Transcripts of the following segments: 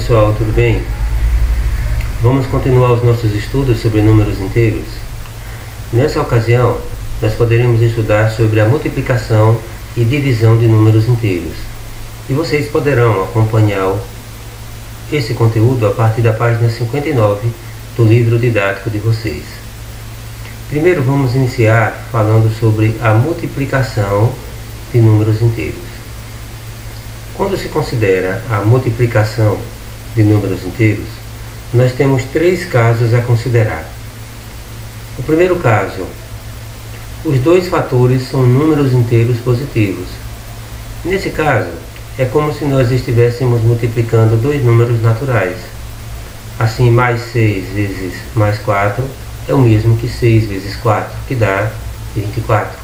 pessoal, tudo bem? Vamos continuar os nossos estudos sobre números inteiros. Nessa ocasião, nós poderemos estudar sobre a multiplicação e divisão de números inteiros. E vocês poderão acompanhar esse conteúdo a partir da página 59 do livro didático de vocês. Primeiro vamos iniciar falando sobre a multiplicação de números inteiros. Quando se considera a multiplicação de números inteiros, nós temos três casos a considerar. O primeiro caso, os dois fatores são números inteiros positivos. Nesse caso, é como se nós estivéssemos multiplicando dois números naturais. Assim, mais 6 vezes mais 4 é o mesmo que 6 vezes 4, que dá 24.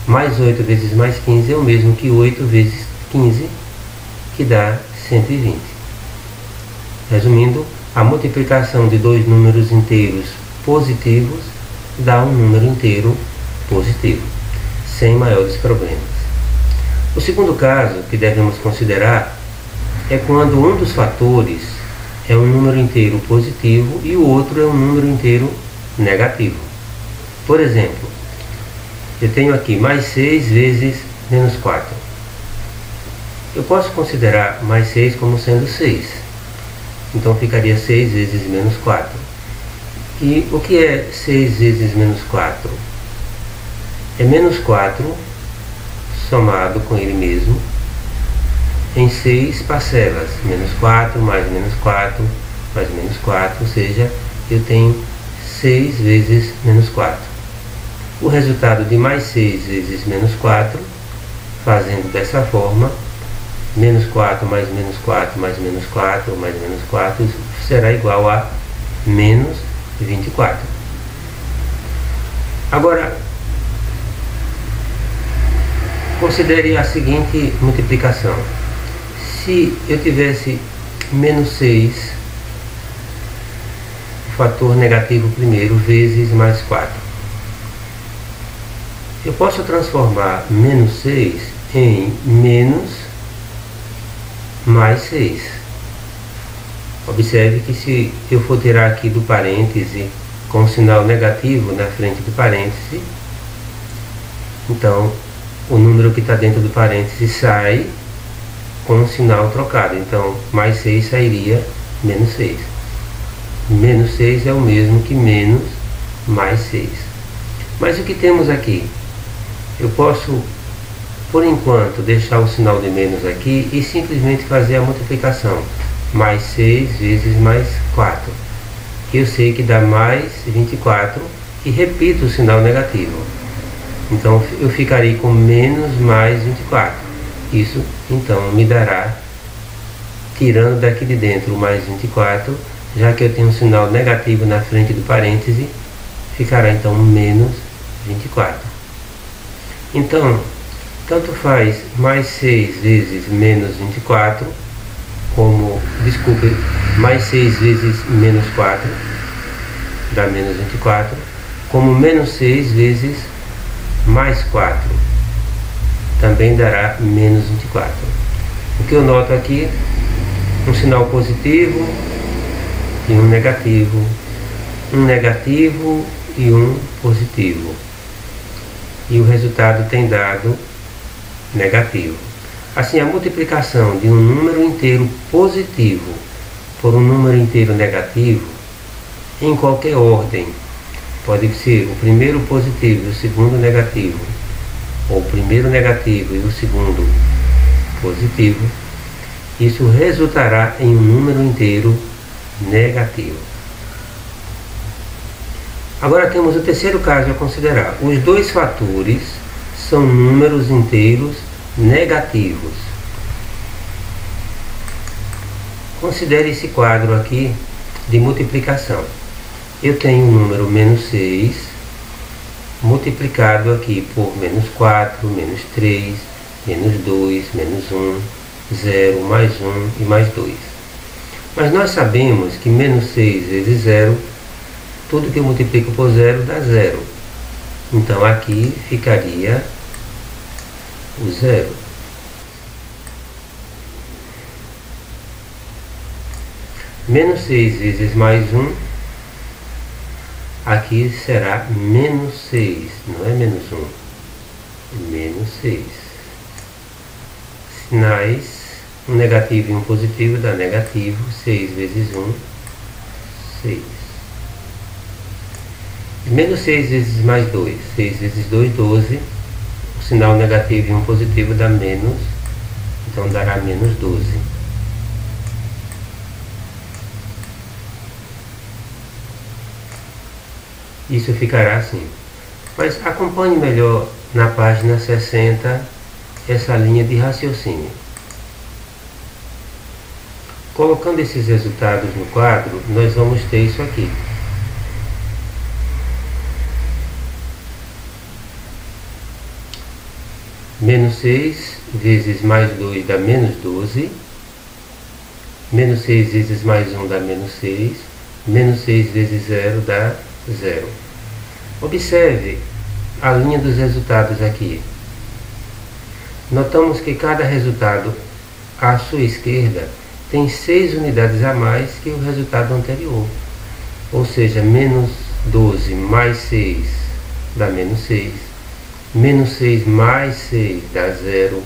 Mais 8 vezes mais 15 é o mesmo que 8 vezes 15, que dá 120. Resumindo, a multiplicação de dois números inteiros positivos dá um número inteiro positivo, sem maiores problemas. O segundo caso que devemos considerar é quando um dos fatores é um número inteiro positivo e o outro é um número inteiro negativo. Por exemplo, eu tenho aqui mais 6 vezes menos 4. Eu posso considerar mais 6 como sendo 6. Então ficaria 6 vezes menos 4. E o que é 6 vezes menos 4? É menos 4 somado com ele mesmo em 6 parcelas. Menos 4 mais menos 4 mais menos 4, ou seja, eu tenho 6 vezes menos 4. O resultado de mais 6 vezes menos 4, fazendo dessa forma, menos 4 mais menos 4 mais menos 4 mais menos 4 será igual a menos 24. Agora, considere a seguinte multiplicação. Se eu tivesse menos 6, o fator negativo primeiro, vezes mais 4. Eu posso transformar menos 6 em menos mais 6. Observe que se eu for tirar aqui do parêntese com o sinal negativo na frente do parêntese, então o número que está dentro do parêntese sai com o sinal trocado. Então mais 6 sairia menos 6. Menos 6 é o mesmo que menos mais 6. Mas o que temos aqui? Eu posso, por enquanto, deixar o sinal de menos aqui e simplesmente fazer a multiplicação. Mais 6 vezes mais 4, que eu sei que dá mais 24, e repito o sinal negativo. Então eu ficarei com menos mais 24. Isso então me dará, tirando daqui de dentro o mais 24, já que eu tenho um sinal negativo na frente do parêntese, ficará então menos 24. Então, tanto faz mais 6 vezes menos 24, como, desculpe, mais 6 vezes menos 4, dá menos 24, como menos 6 vezes mais 4, também dará menos 24. O que eu noto aqui, um sinal positivo e um negativo e um positivo. E o resultado tem dado negativo. Assim, a multiplicação de um número inteiro positivo por um número inteiro negativo, em qualquer ordem, pode ser o primeiro positivo e o segundo negativo, ou o primeiro negativo e o segundo positivo, isso resultará em um número inteiro negativo. Agora temos o terceiro caso a considerar. Os dois fatores são números inteiros negativos. Considere esse quadro aqui de multiplicação. Eu tenho o número menos 6 multiplicado aqui por menos 4, menos 3, menos 2, menos 1, 0, mais 1 e mais 2. Mas nós sabemos que menos 6 vezes 0, tudo que eu multiplico por 0 dá 0. Então aqui ficaria o 0. Menos 6 vezes mais 1, aqui será menos 6, não é menos 1, é menos 6. Sinais, um negativo e um positivo dá negativo, 6 vezes 1, 6. Menos 6 vezes mais 2, 6 vezes 2, 12. O sinal negativo e um positivo dá menos, então dará menos 12. Isso ficará assim. Mas acompanhe melhor na página 60 essa linha de raciocínio. Colocando esses resultados no quadro, nós vamos ter isso aqui. Menos 6 vezes mais 2 dá menos 12. Menos 6 vezes mais 1 dá menos 6. Menos 6 vezes 0 dá 0. Observe a linha dos resultados aqui. Notamos que cada resultado à sua esquerda tem 6 unidades a mais que o resultado anterior. Ou seja, menos 12 mais 6 dá menos 6. Menos 6 mais 6 dá 0.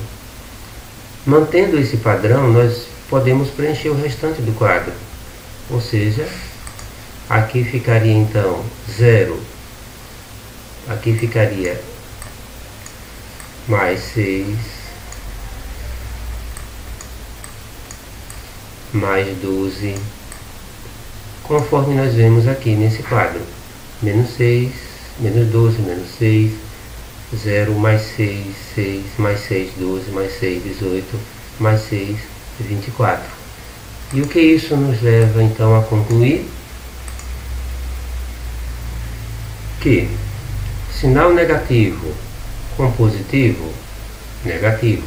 Mantendo esse padrão, nós podemos preencher o restante do quadro. Ou seja, aqui ficaria então 0. Aqui ficaria mais 6, mais 12, conforme nós vemos aqui nesse quadro. Menos 6, menos 12, menos 6, 0, mais 6, 6, mais 6, 12, mais 6, 18, mais 6, 24. E o que isso nos leva então a concluir? Que sinal negativo com positivo, negativo.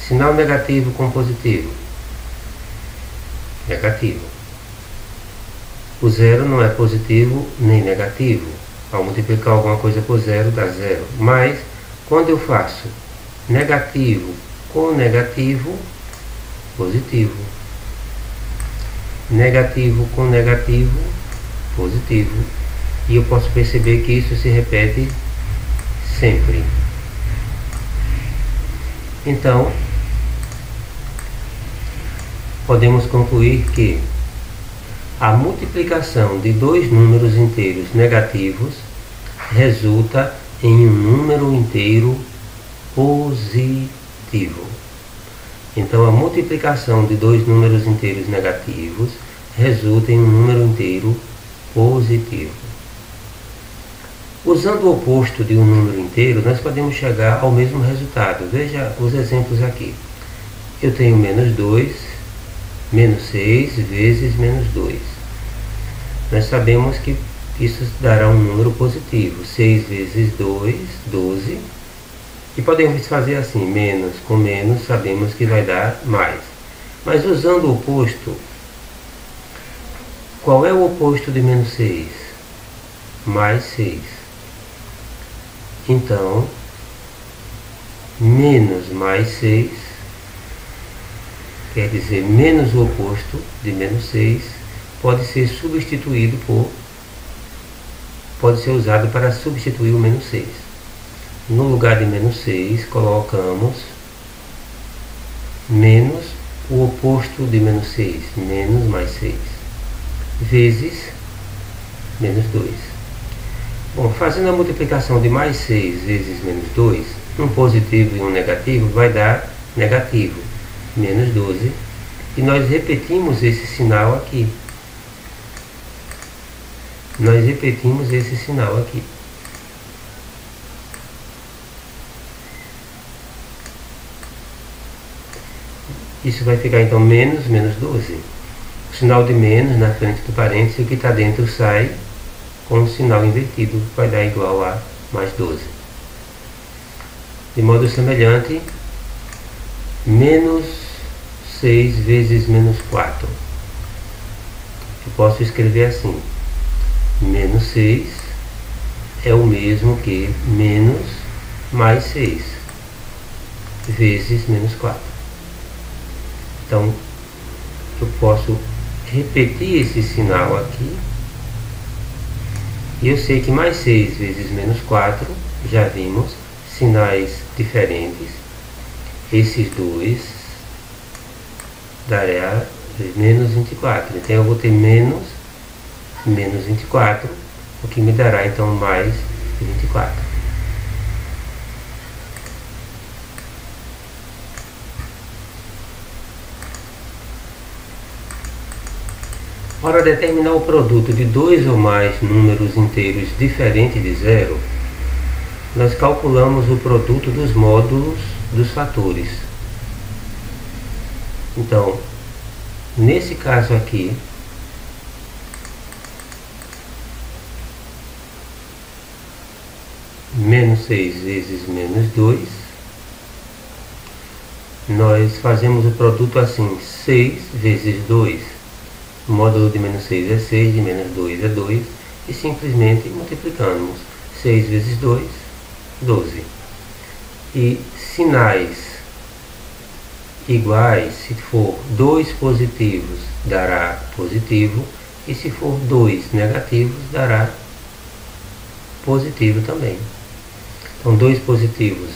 Sinal negativo com positivo, negativo. O 0 não é positivo nem negativo. Ao multiplicar alguma coisa por 0 dá 0. Mas quando eu faço negativo com negativo, positivo. Negativo com negativo, positivo. E eu posso perceber que isso se repete sempre. Então, podemos concluir que a multiplicação de dois números inteiros negativos resulta em um número inteiro positivo. Então, a multiplicação de dois números inteiros negativos resulta em um número inteiro positivo. Usando o oposto de um número inteiro, nós podemos chegar ao mesmo resultado. Veja os exemplos aqui. Eu tenho menos 2, menos 6 vezes menos 2. Nós sabemos que isso dará um número positivo. 6 vezes 2, 12. E podemos fazer assim, menos com menos, sabemos que vai dar mais. Mas usando o oposto, qual é o oposto de menos 6? Mais 6. Então, menos mais 6, quer dizer, menos o oposto de menos 6, pode ser substituído por, pode ser usado para substituir o menos 6. No lugar de menos 6, colocamos menos o oposto de menos 6, menos mais 6, vezes menos 2. Bom, fazendo a multiplicação de mais 6 vezes menos 2, um positivo e um negativo vai dar negativo, menos 12. E nós repetimos esse sinal aqui. Nós repetimos esse sinal aqui. Isso vai ficar então menos, menos 12. O sinal de menos na frente do parênteses, o que está dentro sai com o sinal invertido, vai dar igual a mais 12. De modo semelhante, menos 6 vezes menos 4. Eu posso escrever assim. Menos 6 é o mesmo que menos mais 6 vezes menos 4. Então, eu posso repetir esse sinal aqui. E eu sei que mais 6 vezes menos 4, já vimos, sinais diferentes. Esses dois dará menos 24. Então eu vou ter menos 24, o que me dará então mais 24. Para determinar o produto de dois ou mais números inteiros diferentes de zero, nós calculamos o produto dos módulos dos fatores. Então, nesse caso aqui, menos 6 vezes menos 2, nós fazemos o produto assim, 6 vezes 2. O módulo de menos 6 é 6, de menos 2 é 2, e simplesmente multiplicamos 6 vezes 2, 12. E sinais iguais, se for 2 positivos, dará positivo, e se for 2 negativos, dará positivo também. Então, 2 positivos,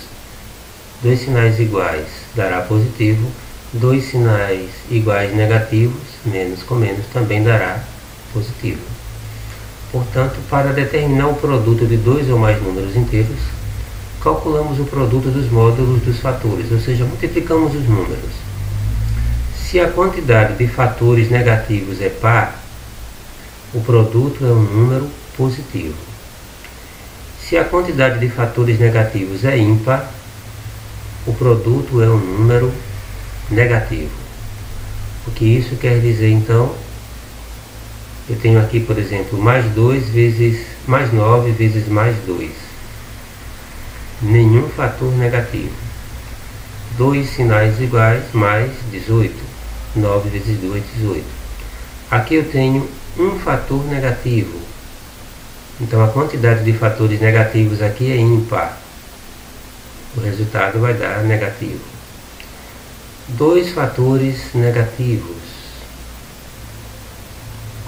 2 sinais iguais, dará positivo. 2 sinais iguais negativos, menos com menos, também dará positivo. Portanto, para determinar o produto de dois ou mais números inteiros, calculamos o produto dos módulos dos fatores, ou seja, multiplicamos os números. Se a quantidade de fatores negativos é par, o produto é um número positivo. Se a quantidade de fatores negativos é ímpar, o produto é um número negativo. O que isso quer dizer então? Eu tenho aqui, por exemplo, mais 2 vezes mais 9 vezes mais 2. Nenhum fator negativo. 2 sinais iguais mais 18. 9 vezes 2, 18. Aqui eu tenho um fator negativo. Então a quantidade de fatores negativos aqui é ímpar. O resultado vai dar negativo. 2 fatores negativos.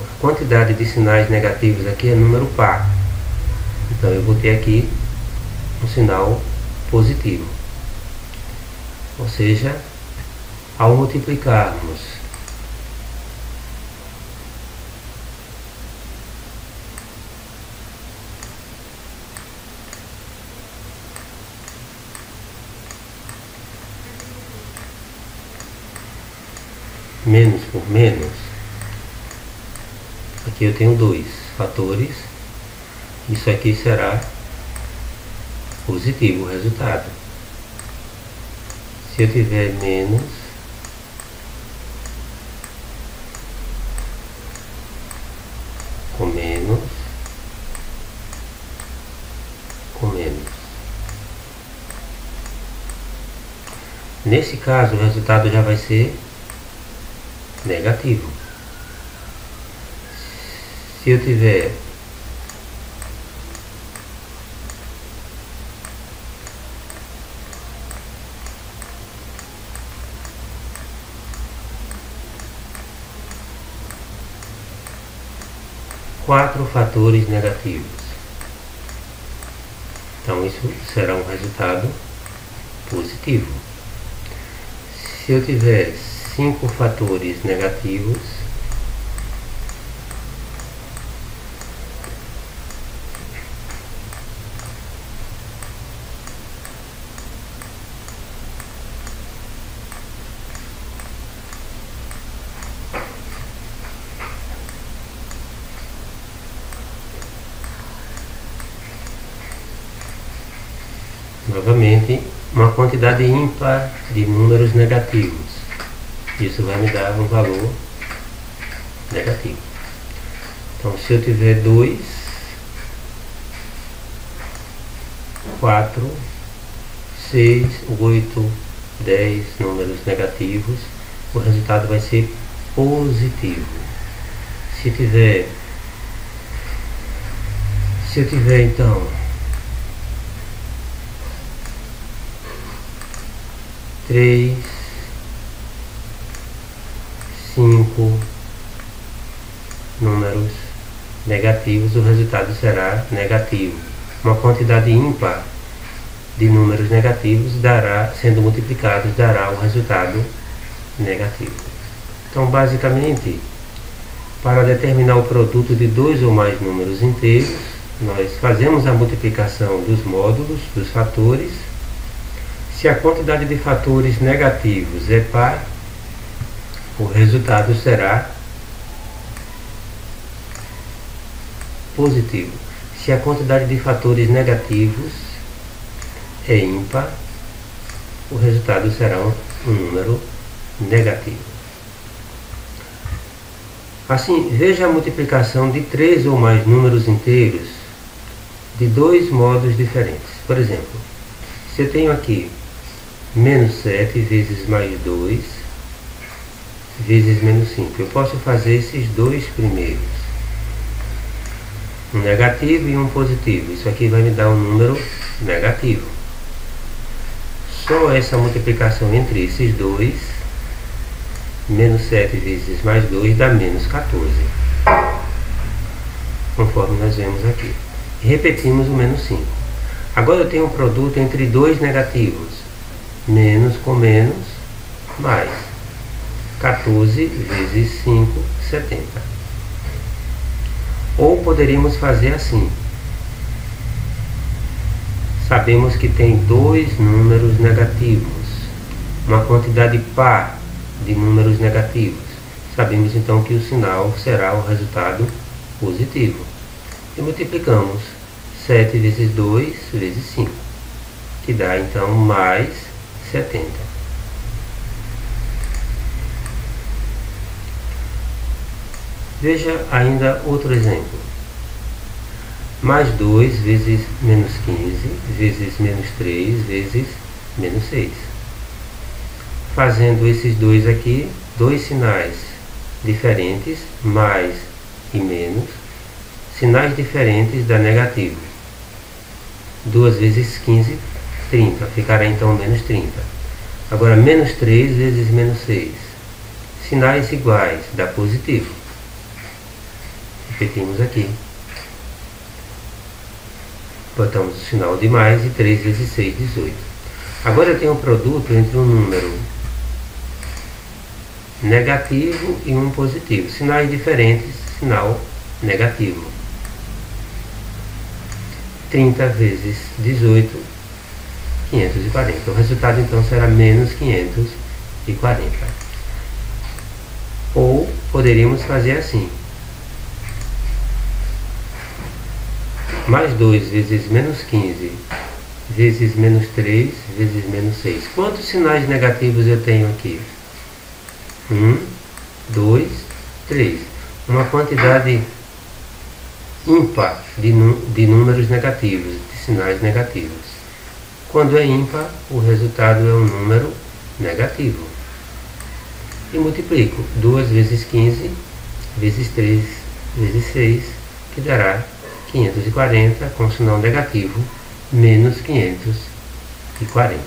A quantidade de sinais negativos aqui é número par. Então eu vou ter aqui um sinal positivo. Ou seja, ao multiplicarmos menos por menos, aqui eu tenho 2 fatores, isso aqui será positivo o resultado. Se eu tiver menos com menos com menos, nesse caso o resultado já vai ser negativo. Se eu tiver quatro fatores negativos, então isso será um resultado positivo. Se eu tiver 5 fatores negativos, novamente uma quantidade ímpar de números negativos. Isso vai me dar um valor negativo. Então, se eu tiver 2, 4, 6, 8, 10 números negativos, o resultado vai ser positivo. Se eu tiver então 3, 5, negativos, o resultado será negativo. Uma quantidade ímpar de números negativos sendo multiplicados, dará o resultado negativo. Então, basicamente, para determinar o produto de dois ou mais números inteiros, nós fazemos a multiplicação dos módulos, dos fatores. Se a quantidade de fatores negativos é par, o resultado será positivo. Se a quantidade de fatores negativos é ímpar, o resultado será um número negativo. Assim, veja a multiplicação de 3 ou mais números inteiros de dois modos diferentes. Por exemplo, se eu tenho aqui menos 7 vezes mais 2 vezes menos 5, eu posso fazer esses dois primeiros, um negativo e um positivo. Isso aqui vai me dar um número negativo. Só essa multiplicação entre esses dois, menos 7 vezes mais 2 dá menos 14, conforme nós vemos aqui. E repetimos o menos 5. Agora eu tenho um produto entre dois negativos, menos com menos, mais 14 vezes 5, 70. Ou poderíamos fazer assim. Sabemos que tem dois números negativos, uma quantidade par de números negativos. Sabemos então que o sinal será o resultado positivo. E multiplicamos 7 vezes 2 vezes 5, que dá então mais 70. Veja ainda outro exemplo. Mais 2 vezes menos 15 vezes menos 3 vezes menos 6. Fazendo esses dois aqui, dois sinais diferentes, mais e menos, sinais diferentes dá negativo. 2 vezes 15, 30. Ficará então menos 30. Agora, menos 3 vezes menos 6. Sinais iguais, dá positivo. Repetimos aqui. Botamos o sinal de mais e 3 vezes 6, 18. Agora eu tenho um produto entre um número negativo e um positivo. Sinais diferentes, sinal negativo. 30 vezes 18, 540. O resultado então será menos 540. Ou poderíamos fazer assim. Mais 2 vezes menos 15 vezes menos 3 vezes menos 6. Quantos sinais negativos eu tenho aqui? 1, 2, 3. Uma quantidade ímpar de números negativos, de sinais negativos. Quando é ímpar, o resultado é um número negativo. E multiplico 2 vezes 15 vezes 3 vezes 6, que dará 540, com sinal negativo, menos 540.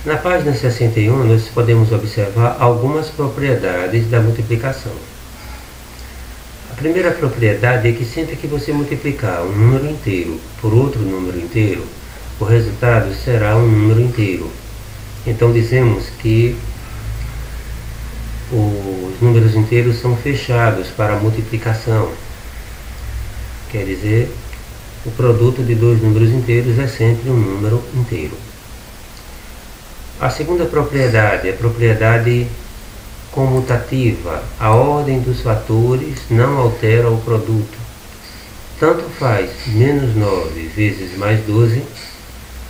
Na página 61, nós podemos observar algumas propriedades da multiplicação. A primeira propriedade é que sempre que você multiplicar um número inteiro por outro número inteiro, o resultado será um número inteiro. Então dizemos que os números inteiros são fechados para a multiplicação. Quer dizer, o produto de dois números inteiros é sempre um número inteiro. A segunda propriedade é a propriedade comutativa. A ordem dos fatores não altera o produto. Tanto faz menos 9 vezes mais 12,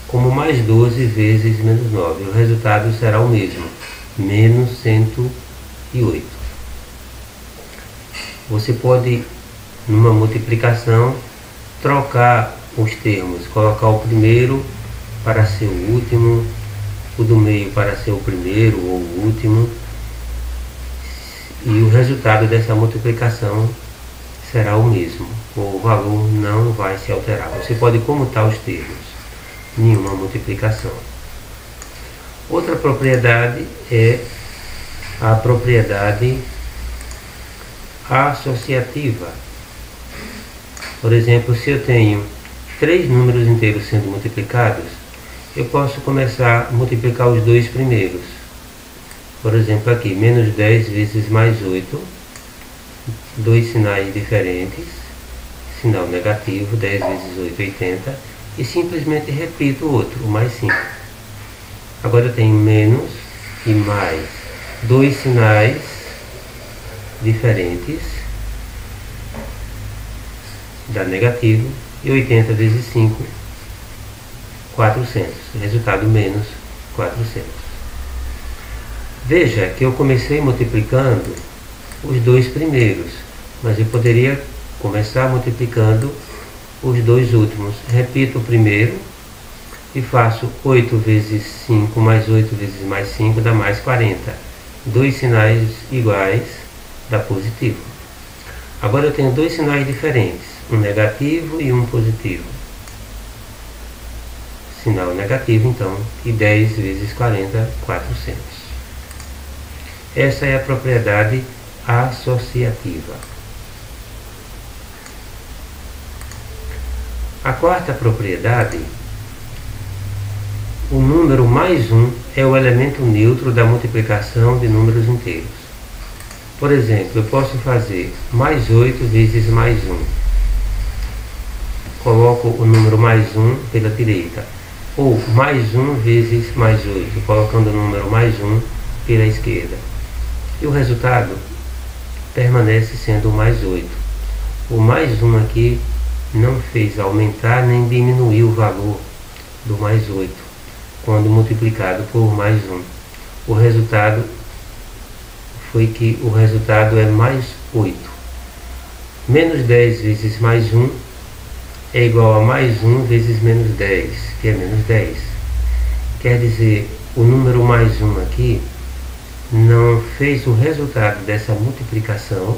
como mais 12 vezes menos 9. O resultado será o mesmo, menos 108. Você pode, numa multiplicação, trocar os termos, colocar o primeiro para ser o último, o do meio para ser o primeiro ou o último, e o resultado dessa multiplicação será o mesmo, o valor não vai se alterar. Você pode comutar os termos, nenhuma multiplicação. Outra propriedade é a propriedade associativa. Por exemplo, se eu tenho 3 números inteiros sendo multiplicados, eu posso começar a multiplicar os dois primeiros. Por exemplo, aqui, menos 10 vezes mais 8, dois sinais diferentes, sinal negativo, 10 vezes 8, 80, e simplesmente repito o outro, o mais 5. Agora eu tenho menos e mais, dois sinais diferentes, dá negativo, e 80 vezes 5, 400, resultado menos 400. Veja que eu comecei multiplicando os dois primeiros, mas eu poderia começar multiplicando os dois últimos. Repito o primeiro e faço 8 vezes 5 mais 8 vezes mais 5 dá mais 40. Dois sinais iguais dá positivo. Agora eu tenho dois sinais diferentes, um negativo e um positivo. Sinal negativo, então, e 10 vezes 40, 400. Essa é a propriedade associativa. A quarta propriedade, o número mais 1 é o elemento neutro da multiplicação de números inteiros. Por exemplo, eu posso fazer mais 8 vezes mais 1. Coloco o número mais 1 pela direita. Ou mais 1 vezes mais 8, colocando o número mais 1 pela esquerda. E o resultado permanece sendo mais 8. O mais 1 aqui não fez aumentar nem diminuir o valor do mais 8, quando multiplicado por mais 1. O resultado foi que o resultado é mais 8. Menos 10 vezes mais 1 é igual a mais 1 vezes menos 10, que é menos 10. Quer dizer, o número mais 1 aqui não fez o resultado dessa multiplicação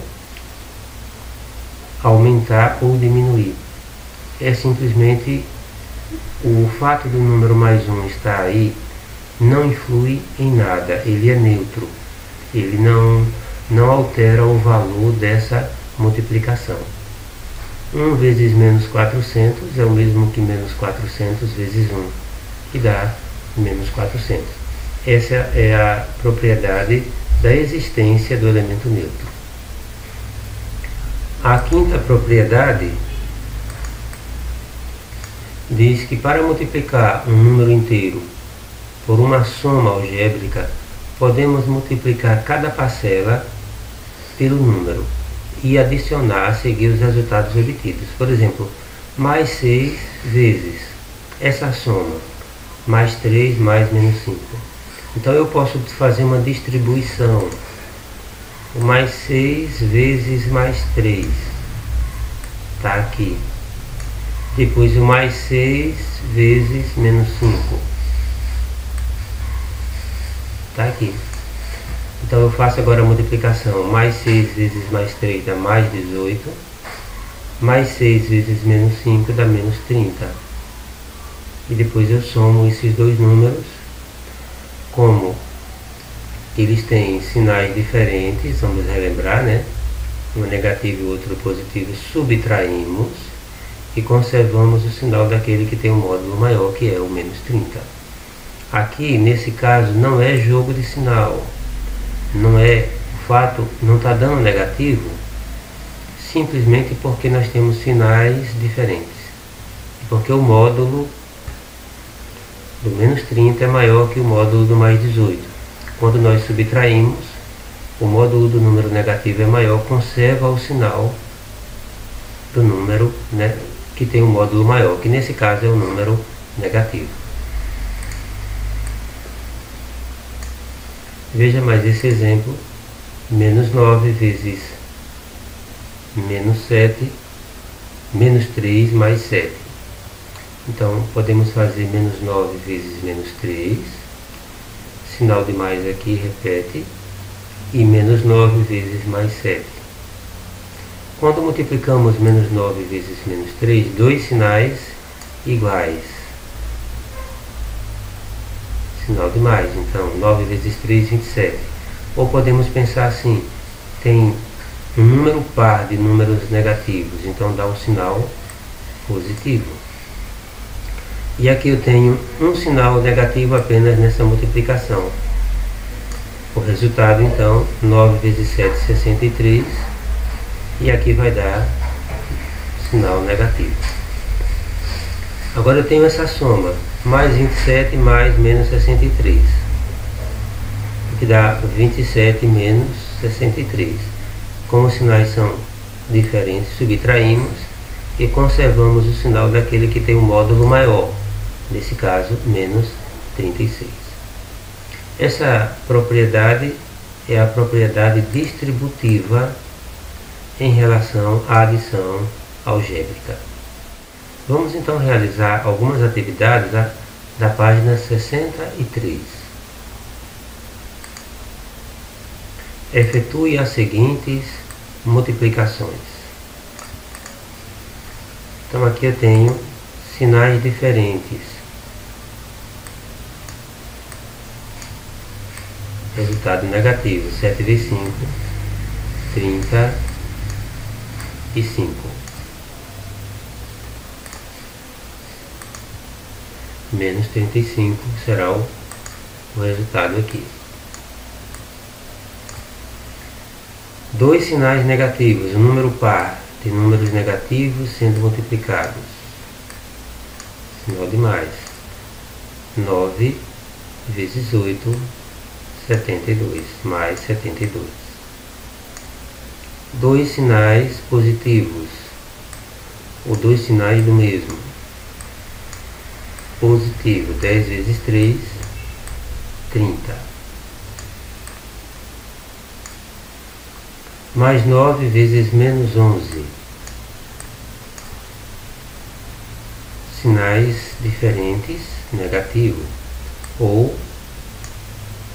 aumentar ou diminuir. É simplesmente o fato do número mais 1 estar aí não influi em nada, ele é neutro, ele não altera o valor dessa multiplicação. 1 vezes menos 400 é o mesmo que menos 400 vezes 1, que dá menos 400. Essa é a propriedade da existência do elemento neutro. A quinta propriedade diz que para multiplicar um número inteiro por uma soma algébrica, podemos multiplicar cada parcela pelo número e adicionar a seguir os resultados obtidos. Por exemplo, mais 6 vezes essa soma, mais 3 mais menos 5. Então eu posso fazer uma distribuição. O mais 6 vezes mais 3 está aqui. Depois o mais 6 vezes menos 5 está aqui. Então eu faço agora a multiplicação. Mais 6 vezes mais 3 dá mais 18. Mais 6 vezes menos 5 dá menos 30. E depois eu somo esses dois números. Como eles têm sinais diferentes, vamos relembrar, né? Um negativo e outro positivo, subtraímos e conservamos o sinal daquele que tem um módulo maior, que é o menos 30. Aqui, nesse caso, não é jogo de sinal. Não é, o fato não está dando negativo, simplesmente porque nós temos sinais diferentes. Porque o módulo do menos 30 é maior que o módulo do mais 18. Quando nós subtraímos, o módulo do número negativo é maior, conserva o sinal do número, né, que tem um módulo maior, que nesse caso é o número negativo. Veja mais esse exemplo. Menos 9 vezes menos 7, menos 3 mais 7. Então, podemos fazer menos 9 vezes menos 3, sinal de mais aqui, repete, e menos 9 vezes mais 7. Quando multiplicamos menos 9 vezes menos 3, dois sinais iguais. Sinal de mais, então 9 vezes 3, 27. Ou podemos pensar assim, tem um número par de números negativos, então dá um sinal positivo. E aqui eu tenho um sinal negativo apenas nessa multiplicação. O resultado, então, 9 vezes 7, 63, e aqui vai dar sinal negativo. Agora eu tenho essa soma, mais 27 mais menos 63, que dá 27 menos 63. Como os sinais são diferentes, subtraímos e conservamos o sinal daquele que tem um módulo maior, nesse caso, menos 36. Essa propriedade é a propriedade distributiva em relação à adição algébrica. Vamos então realizar algumas atividades da página 63. Efetue as seguintes multiplicações. Então aqui eu tenho sinais diferentes. Resultado negativo, 7 vezes 5, 35. Menos 35 será o resultado aqui. Dois sinais negativos, um número par de números negativos sendo multiplicados. Sinal de mais. 9 vezes 8, 72, mais 72. Dois sinais positivos, ou dois sinais do mesmo. Positivo, 10 vezes 3, 30. Mais 9 vezes menos 11. Sinais diferentes, negativo. Ou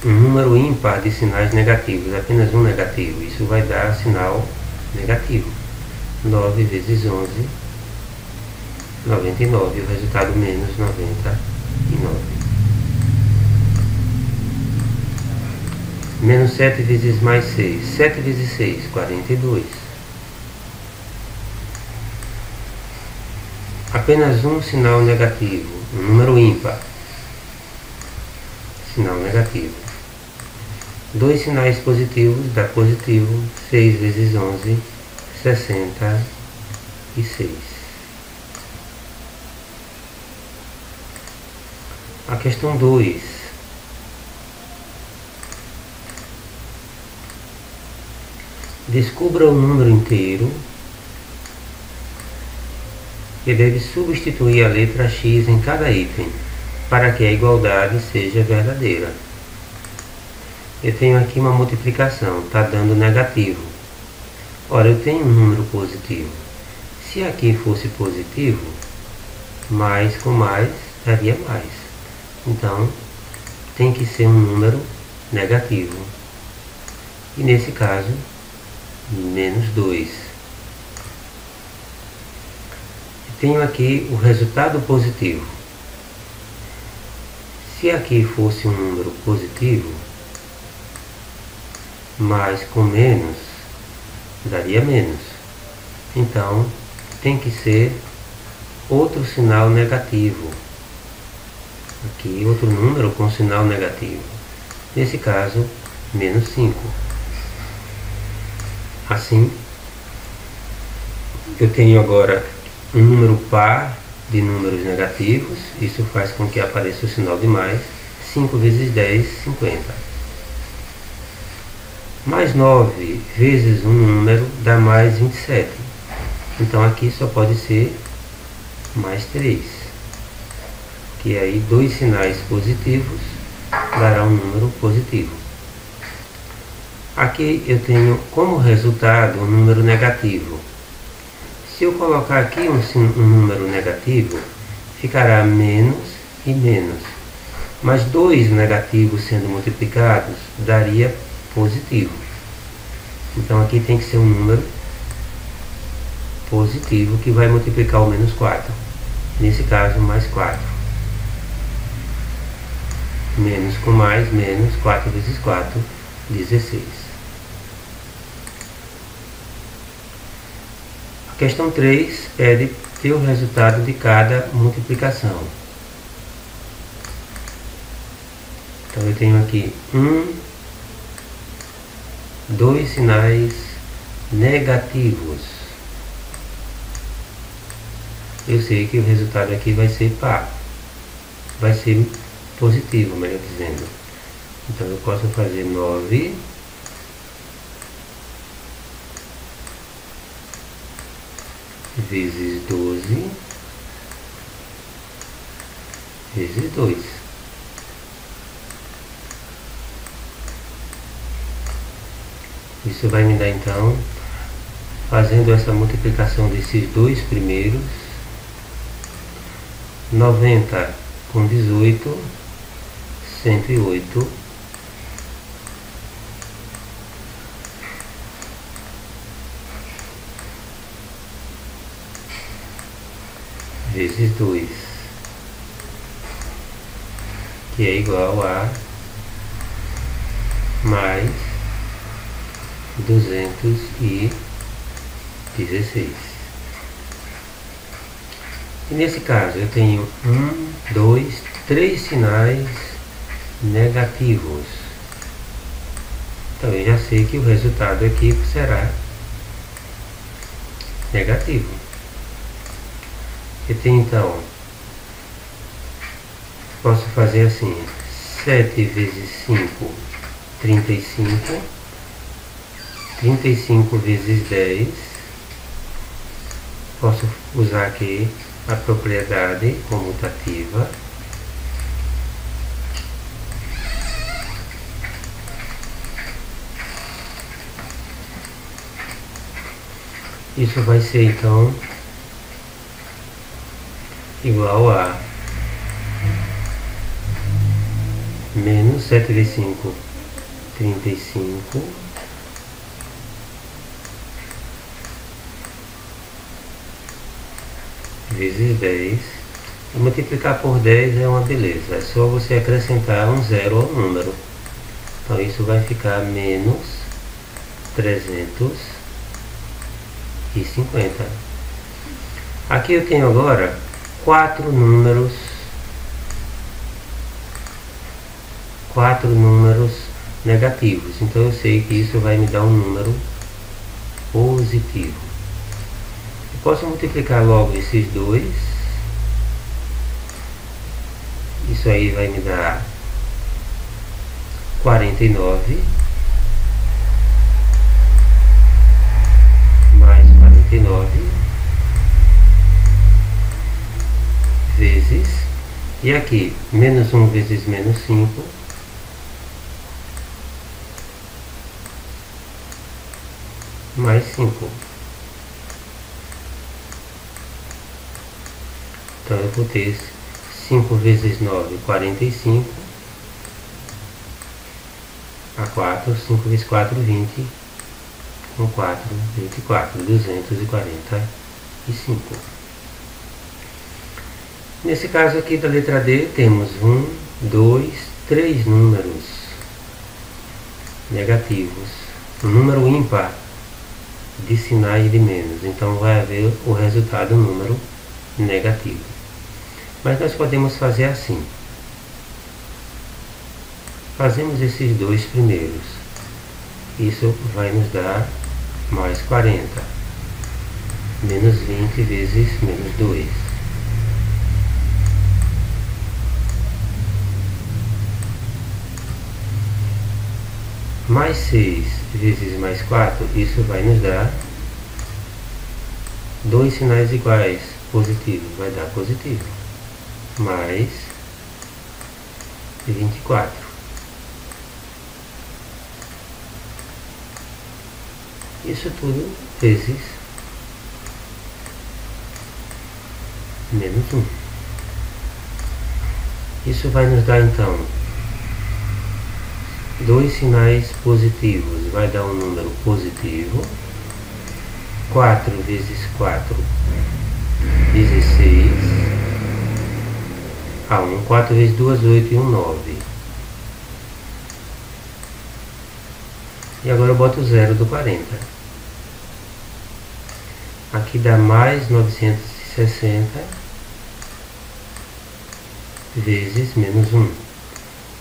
um número ímpar de sinais negativos, apenas um negativo. Isso vai dar sinal negativo. 9 vezes 11, 99. O resultado menos 99. Menos 7 vezes mais 6. 7 vezes 6, 42. Apenas um sinal negativo, um número ímpar. Sinal negativo. Dois sinais positivos dá positivo. 6 vezes 11, 66. A questão 2. Descubra o número inteiro e deve substituir a letra X em cada item para que a igualdade seja verdadeira. Eu tenho aqui uma multiplicação, está dando negativo. Ora, eu tenho um número positivo. Se aqui fosse positivo, mais com mais daria mais. Então, tem que ser um número negativo. E nesse caso, menos 2. Tenho aqui o resultado positivo. Se aqui fosse um número positivo, mais com menos daria menos. Então, tem que ser outro sinal negativo. Aqui, outro número com sinal negativo. Nesse caso, menos 5. Assim, eu tenho agora um número par de números negativos. Isso faz com que apareça o sinal de mais. 5 vezes 10, 50. Mais 9 vezes um número dá mais 27. Então aqui só pode ser mais 3. Que aí dois sinais positivos dará um número positivo. Aqui eu tenho como resultado um número negativo. Se eu colocar aqui um número negativo, ficará menos e menos. Mas dois negativos sendo multiplicados daria positivo. Então aqui tem que ser um número positivo que vai multiplicar o menos 4. Nesse caso, mais 4. Menos com mais, menos 4 vezes 4, 16. Questão 3 pede ter o resultado de cada multiplicação. Então eu tenho aqui 2 sinais negativos. Eu sei que o resultado aqui vai ser par, vai ser positivo, melhor dizendo. Então eu posso fazer 9 vezes 12 vezes 2. Isso vai me dar então, fazendo essa multiplicação desses dois primeiros, 90 com 18, 108, vezes 2, que é igual a mais 216. E nesse caso eu tenho 3 sinais negativos. Então eu já sei que o resultado aqui será negativo. Eu tenho então, posso fazer assim, 7 vezes 5, 35, 35 vezes 10, posso usar aqui a propriedade comutativa, isso vai ser então igual a menos 7 vezes 5, 35, vezes 10. E multiplicar por 10 é uma beleza, é só você acrescentar um zero ao número. Então isso vai ficar menos 350. Aqui eu tenho agora 4 números negativos, então eu sei que isso vai me dar um número positivo. Eu posso multiplicar logo esses dois, isso aí vai me dar 49 mais 49 vezes, e aqui menos 1 vezes menos 5 mais 5. Então eu vou ter 5 vezes 9, 45, a 4, 5 vezes 4, 20, com 4, 24, 245. Nesse caso aqui da letra D, temos 1, 2, 3 números negativos, um número ímpar de sinais de menos, então vai haver o resultado número negativo. Mas nós podemos fazer assim, fazemos esses dois primeiros, isso vai nos dar mais 40, menos 20 vezes menos 2. Mais 6 vezes mais 4, isso vai nos dar dois sinais iguais, positivo, vai dar positivo, mais 24. Isso tudo vezes menos 1. Isso vai nos dar então dois sinais positivos, vai dar um número positivo, 4 vezes 4, 16, a 1, 4 vezes 2, 8 e 1, 9. E agora eu boto o zero do 40. aqui dá mais 960 vezes menos 1.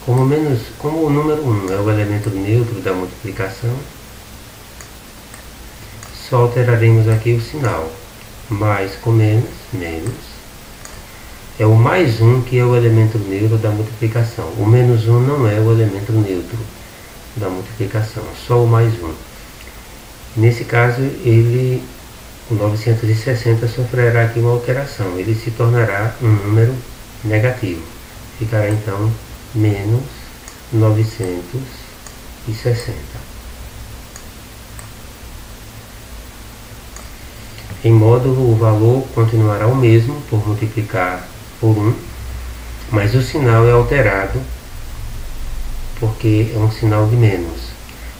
Como o número 1 é o elemento neutro da multiplicação, só alteraremos aqui o sinal. Mais com menos, menos. É o mais 1 que é o elemento neutro da multiplicação. O menos 1 não é o elemento neutro da multiplicação, só o mais 1. Nesse caso, o 960 sofrerá aqui uma alteração. Ele se tornará um número negativo. Ficará então menos 960. Em módulo, o valor continuará o mesmo por multiplicar por 1, mas o sinal é alterado porque é um sinal de menos.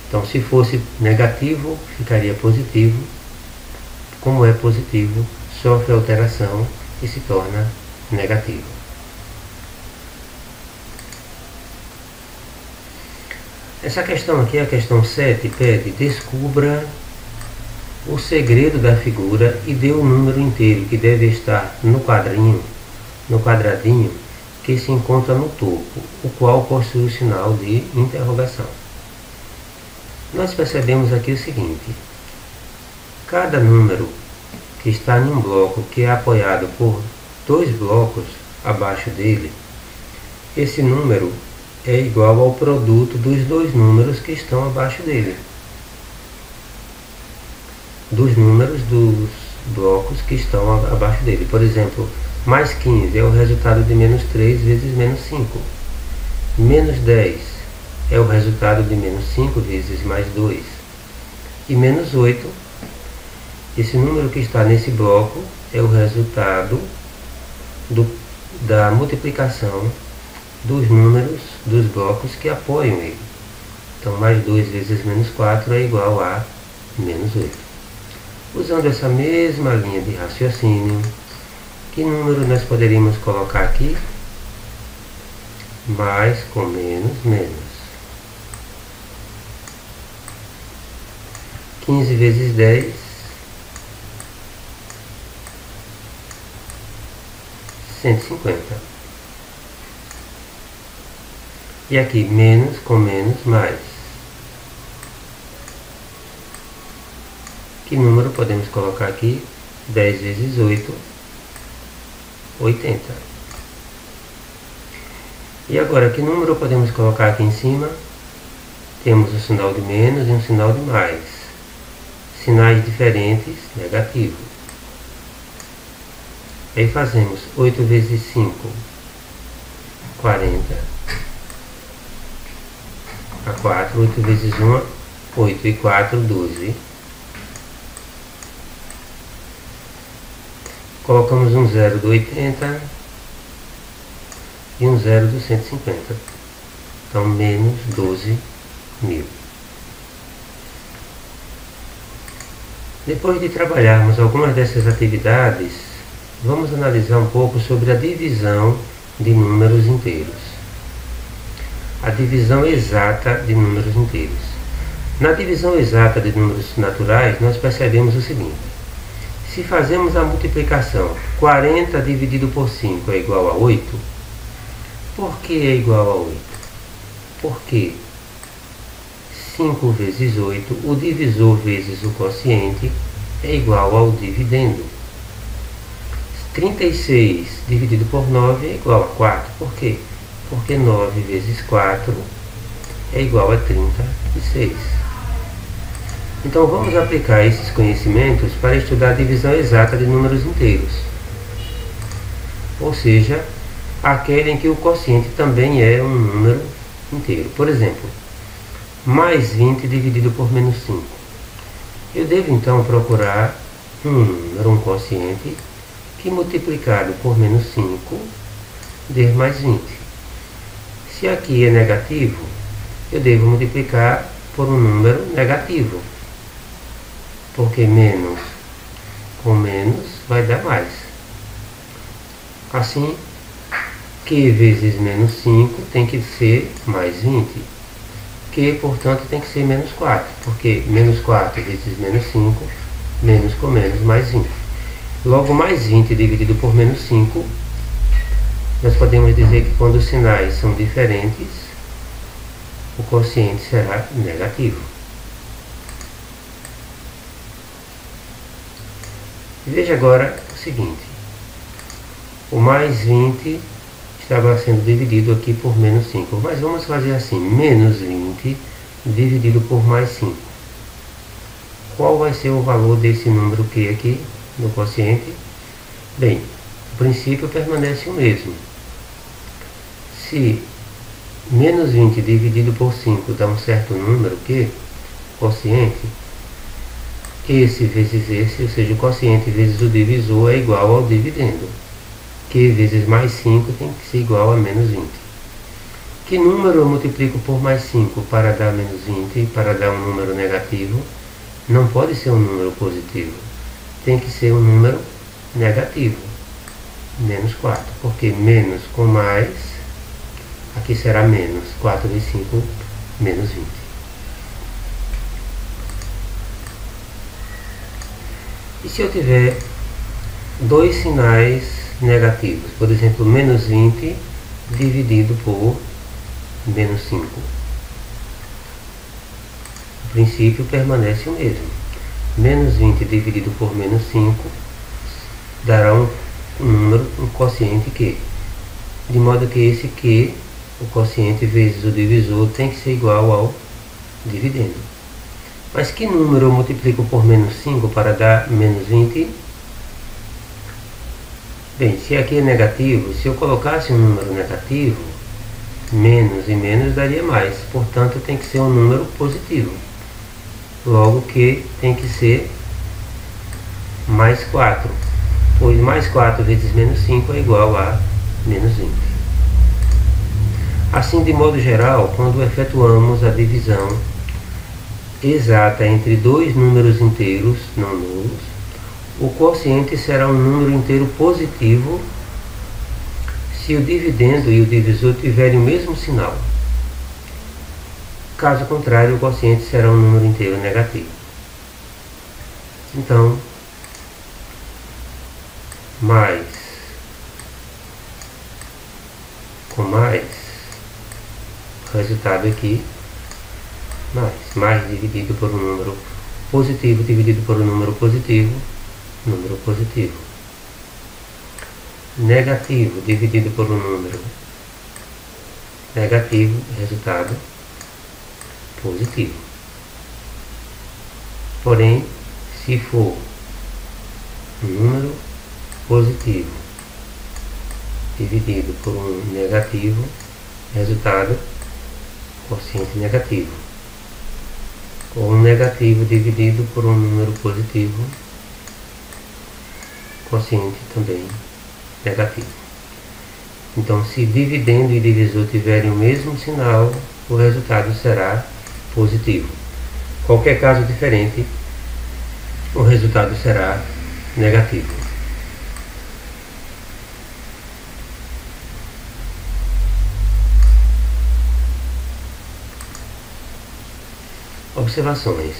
Então, se fosse negativo, ficaria positivo. Como é positivo, sofre alteração e se torna negativo. Essa questão aqui, a questão 7, pede: descubra o segredo da figura e dê o número inteiro que deve estar no quadradinho que se encontra no topo, o qual possui o sinal de interrogação. Nós percebemos aqui o seguinte: cada número que está em um bloco que é apoiado por 2 blocos abaixo dele, esse número é igual ao produto dos 2 números que estão abaixo dele. Dos números dos blocos que estão abaixo dele. Por exemplo, mais 15 é o resultado de menos 3 vezes menos 5. Menos 10 é o resultado de menos 5 vezes mais 2. E menos 8, esse número que está nesse bloco, é o resultado da multiplicação dos números dos blocos que apoiam ele. Então, mais 2 vezes menos 4 é igual a menos 8. Usando essa mesma linha de raciocínio, que número nós poderíamos colocar aqui? Mais com menos, menos. 15 vezes 10, 150. E aqui, menos com menos, mais. Que número podemos colocar aqui? 10 vezes 8, 80. E agora, que número podemos colocar aqui em cima? Temos o sinal de menos e um sinal de mais. Sinais diferentes, negativo. Aí fazemos 8 vezes 5, 40. A 4, 8 vezes 1, 8 e 4, 12. Colocamos um 0 do 80 e um 0 do 150. Então, menos 12.000. Depois de trabalharmos algumas dessas atividades, vamos analisar um pouco sobre a divisão de números inteiros. A divisão exata de números inteiros. Na divisão exata de números naturais, nós percebemos o seguinte: se fazemos a multiplicação 40 dividido por 5 é igual a 8, por que é igual a 8? Porque 5 vezes 8, o divisor vezes o quociente, é igual ao dividendo. 36 dividido por 9 é igual a 4. Por quê? Porque 9 vezes 4 é igual a 36. Então vamos aplicar esses conhecimentos para estudar a divisão exata de números inteiros. Ou seja, aquele em que o quociente também é um número inteiro. Por exemplo, mais 20 dividido por menos 5. Eu devo então procurar um número, um quociente, que multiplicado por menos 5 dê mais 20. Se aqui é negativo, eu devo multiplicar por um número negativo, porque menos com menos vai dar mais. Assim, Q vezes menos 5 tem que ser mais 20. Q, portanto, tem que ser menos 4, porque menos 4 vezes menos 5 Menos com menos, mais 20. Logo, mais 20 dividido por menos 5, nós podemos dizer que quando os sinais são diferentes, o quociente será negativo. Veja agora o seguinte, o mais 20 estava sendo dividido aqui por menos 5, mas vamos fazer assim, menos 20 dividido por mais 5. Qual vai ser o valor desse número Q aqui no quociente? Bem, o princípio permanece o mesmo. Se menos 20 dividido por 5 dá um certo número Q, quociente, esse vezes esse, ou seja, o quociente vezes o divisor é igual ao dividendo. Q vezes mais 5 tem que ser igual a menos 20. Que número eu multiplico por mais 5 para dar menos 20 e para dar um número negativo? Não pode ser um número positivo. Tem que ser um número negativo. Menos 4. Porque menos com mais, aqui será menos. 4 vezes 5, menos 20. E se eu tiver dois sinais negativos, por exemplo, menos 20 dividido por menos 5. O princípio permanece o mesmo. Menos 20 dividido por menos 5 dará um número, um quociente Q. De modo que esse Q, o quociente vezes o divisor, tem que ser igual ao dividendo. Mas que número eu multiplico por menos 5 para dar menos 20? Bem, se aqui é negativo, se eu colocasse um número negativo, menos e menos daria mais. Portanto, tem que ser um número positivo. Logo que tem que ser mais 4. Pois mais 4 vezes menos 5 é igual a menos 20. Assim, de modo geral, quando efetuamos a divisão exata entre dois números inteiros não nulos, o quociente será um número inteiro positivo se o dividendo e o divisor tiverem o mesmo sinal. Caso contrário, o quociente será um número inteiro negativo. Então, mais com mais, o resultado aqui, mais dividido por um número positivo dividido por um número positivo, negativo dividido por um número negativo, resultado positivo. Porém, se for um número positivo dividido por um negativo, resultado quociente negativo. Ou um negativo dividido por um número positivo, quociente também negativo. Então, se dividendo e divisor tiverem o mesmo sinal, o resultado será positivo. Qualquer caso diferente, o resultado será negativo. Observações.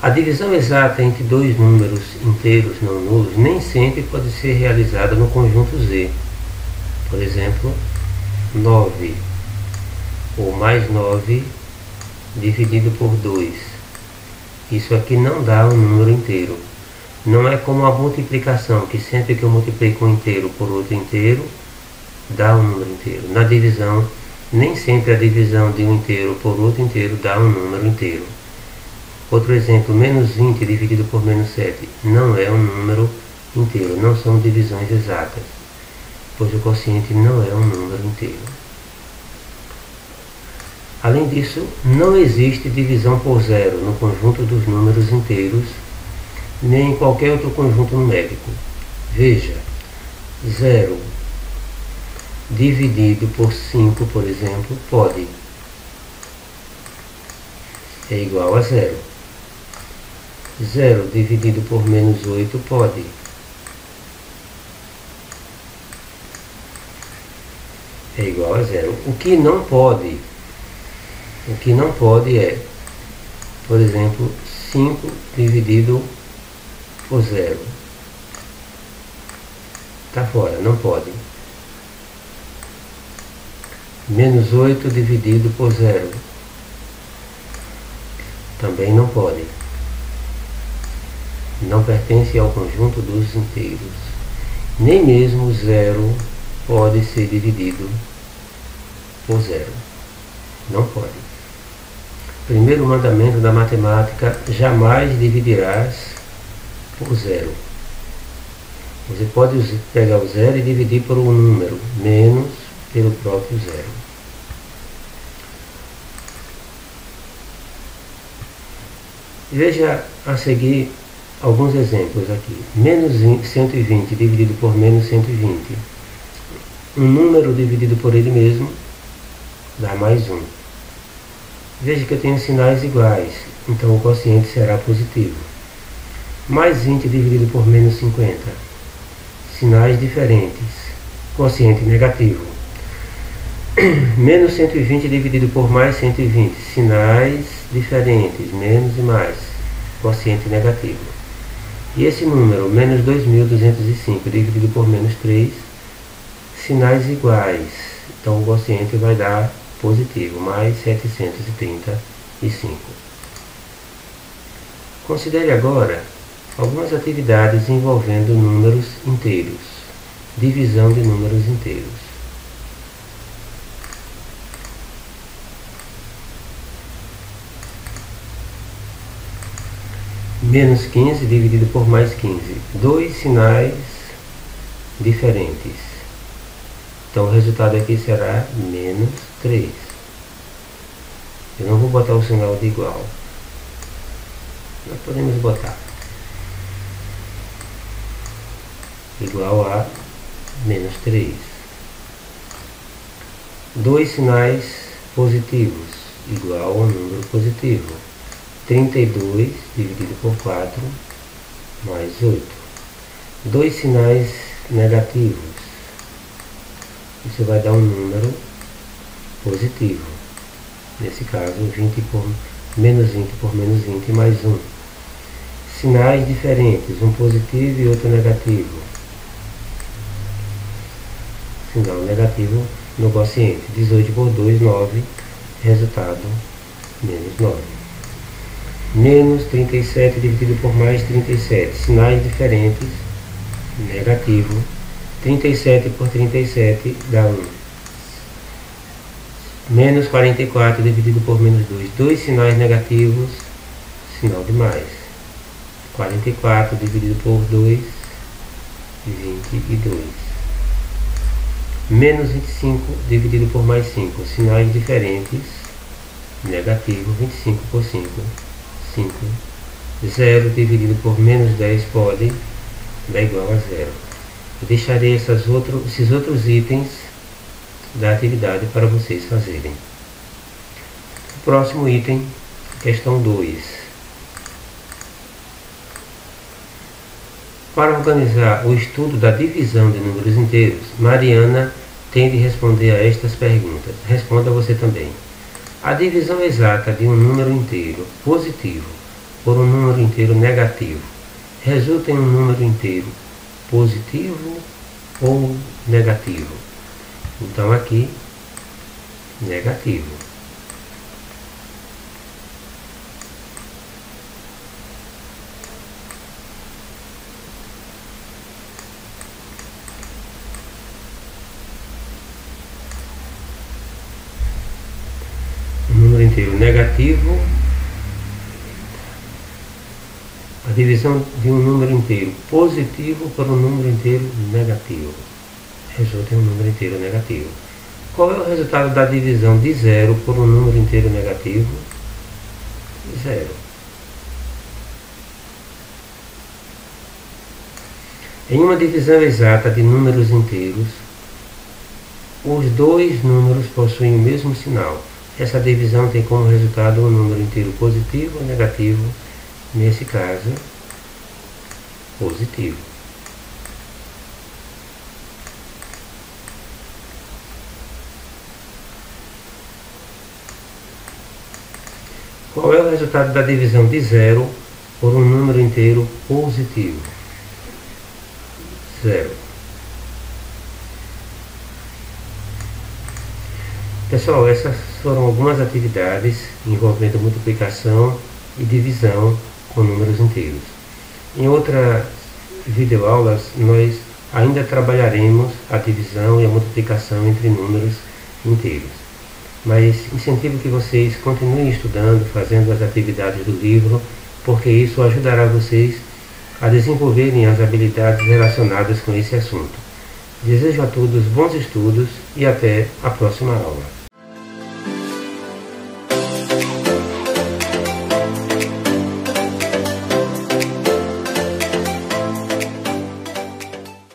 A divisão exata entre dois números inteiros não nulos nem sempre pode ser realizada no conjunto Z. Por exemplo, 9 ou mais 9 dividido por 2. Isso aqui não dá um número inteiro. Não é como a multiplicação, que sempre que eu multiplico um inteiro por outro inteiro, dá um número inteiro. Na divisão, nem sempre a divisão de um inteiro por outro inteiro dá um número inteiro. Outro exemplo, menos 20 dividido por menos 7 não é um número inteiro, não são divisões exatas, pois o quociente não é um número inteiro. Além disso, não existe divisão por zero no conjunto dos números inteiros, nem em qualquer outro conjunto numérico. Veja, 0 dividido por 5, por exemplo, pode. É igual a 0. 0 dividido por menos 8 pode. É igual a 0. O que não pode é, por exemplo, 5 dividido por zero. Está fora, não pode. Menos 8 dividido por zero. Também não pode. Não pertence ao conjunto dos inteiros. Nem mesmo zero pode ser dividido por zero. Não pode. Primeiro mandamento da matemática: jamais dividirás por zero. Você pode pegar o zero e dividir por um número, menos pelo próprio zero. Veja a seguir alguns exemplos aqui. Menos 120 dividido por menos 120. Um número dividido por ele mesmo dá mais 1. Veja que eu tenho sinais iguais, então o quociente será positivo. Mais 20 dividido por menos 50. Sinais diferentes. Quociente negativo. Menos 120 dividido por mais 120. Sinais diferentes. Menos e mais. Quociente negativo. E esse número, menos 2.205 dividido por menos 3. Sinais iguais. Então o quociente vai dar positivo. Mais 735. Considere agora algumas atividades envolvendo números inteiros. Divisão de números inteiros. Menos 15 dividido por mais 15. Dois sinais diferentes. Então o resultado aqui será menos 3. Eu não vou botar o sinal de igual. Nós podemos botar igual a menos 3. Dois sinais positivos igual a um número positivo. 32 dividido por 4 mais 8. Dois sinais negativos. Isso vai dar um número positivo. Nesse caso, menos 20 por menos 20 mais 1. Sinais diferentes, um positivo e outro negativo. Sinal negativo no quociente. 18 por 2, 9. Resultado, menos 9. Menos 37 dividido por mais 37. Sinais diferentes. Negativo. 37 por 37 dá 1. Menos 44 dividido por menos 2. Dois sinais negativos. Sinal de mais. 44 dividido por 2. 22. Menos 25 dividido por mais 5. Sinais diferentes. Negativo. 25 por 5. 5. 0 dividido por menos 10 pode dar igual a 0. Eu deixarei esses outros itens da atividade para vocês fazerem. O próximo item, questão 2. Para organizar o estudo da divisão de números inteiros, Mariana tem de responder a estas perguntas. Responda você também. A divisão exata de um número inteiro positivo por um número inteiro negativo resulta em um número inteiro positivo ou negativo? Então aqui, negativo. Número inteiro negativo, a divisão de um número inteiro positivo por um número inteiro negativo resulta em um número inteiro negativo. Qual é o resultado da divisão de 0 por um número inteiro negativo? 0. Em uma divisão exata de números inteiros, os dois números possuem o mesmo sinal. Essa divisão tem como resultado um número inteiro positivo ou negativo, nesse caso, positivo. Qual é o resultado da divisão de 0 por um número inteiro inteiro positivo. 0. Pessoal, essas foram algumas atividades envolvendo multiplicação e divisão com números inteiros. Em outras videoaulas, nós ainda trabalharemos a divisão e a multiplicação entre números inteiros. Mas incentivo que vocês continuem estudando, fazendo as atividades do livro, porque isso ajudará vocês a desenvolverem as habilidades relacionadas com esse assunto. Desejo a todos bons estudos e até a próxima aula.